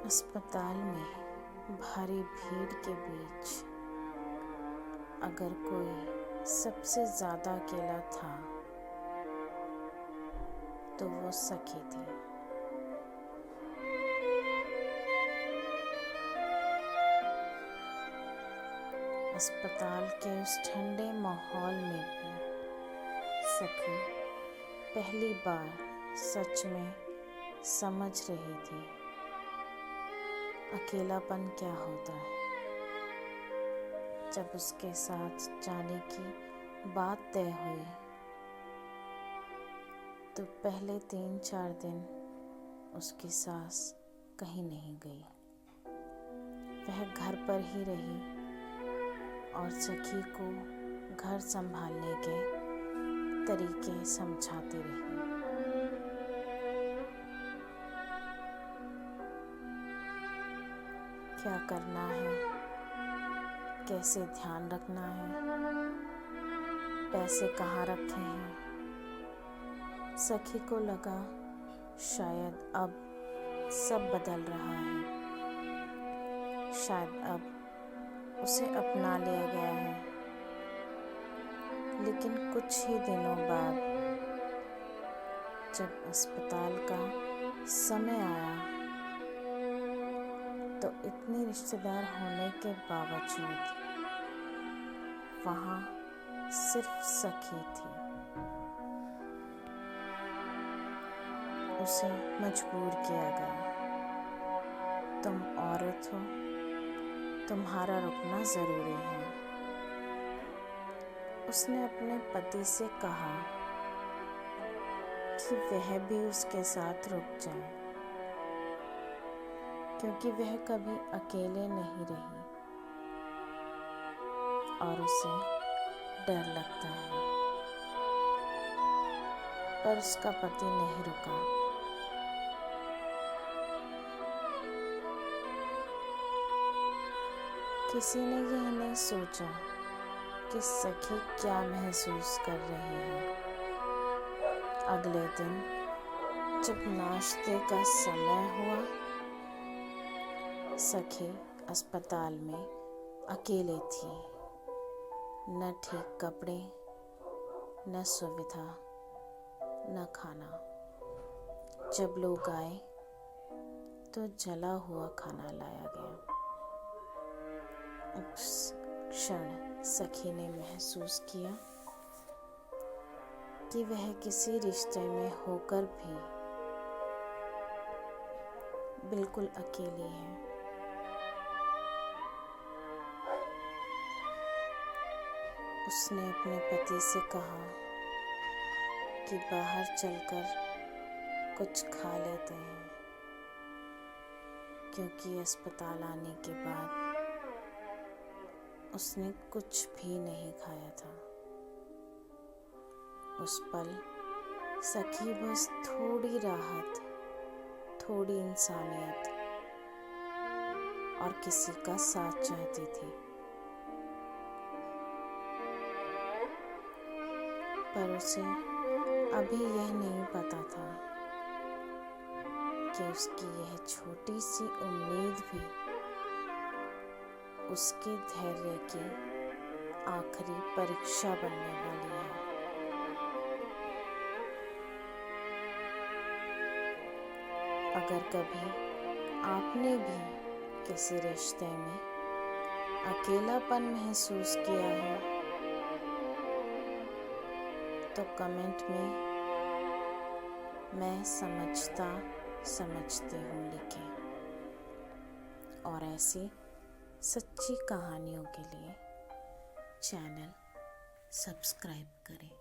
अस्पताल में भारी भीड़ के बीच अगर कोई सबसे ज़्यादा अकेला था तो वो सखी थी। अस्पताल के उस ठंडे माहौल में भी सखी पहली बार सच में समझ रही थी अकेलापन क्या होता है। जब उसके साथ जाने की बात तय हुई तो पहले 3-4 दिन उसकी सास कहीं नहीं गई। वह घर पर ही रही और सखी को घर संभालने के तरीके समझाती रही। क्या करना है, कैसे ध्यान रखना है, पैसे कहाँ रखे हैं। सखी को लगा शायद अब सब बदल रहा है, शायद अब उसे अपना लिया गया है। लेकिन कुछ ही दिनों बाद जब अस्पताल का समय आया तो इतने रिश्तेदार होने के बावजूद वहाँ सिर्फ सखी थी। उसे मजबूर किया गया, तुम औरत हो, तुम्हारा रुकना ज़रूरी है। उसने अपने पति से कहा कि वह भी उसके साथ रुक जाए, क्योंकि वह कभी अकेले नहीं रही और उसे डर लगता है। पर उसका पति नहीं रुका। किसी ने यह नहीं सोचा कि सखी क्या महसूस कर रही है। अगले दिन जब नाश्ते का समय हुआ, सखी अस्पताल में अकेले थी। न ठीक कपड़े, न सुविधा, न खाना। जब लोग आए तो जला हुआ खाना लाया गया। उस क्षण सखी ने महसूस किया कि वह किसी रिश्ते में होकर भी बिल्कुल अकेली है। उसने अपने पति से कहा कि बाहर चलकर कुछ खा लेते हैं, क्योंकि अस्पताल आने के बाद उसने कुछ भी नहीं खाया था। उस पल सखी बस थोड़ी राहत, थोड़ी इंसानियत और किसी का साथ चाहती थी। पर उसे अभी यह नहीं पता था कि उसकी यह छोटी सी उम्मीद भी उसके धैर्य की आखिरी परीक्षा बनने वाली है। अगर कभी आपने भी किसी रिश्ते में अकेलापन महसूस किया है तो कमेंट में मैं समझती हूँ लिखें। और ऐसी सच्ची कहानियों के लिए चैनल सब्सक्राइब करें।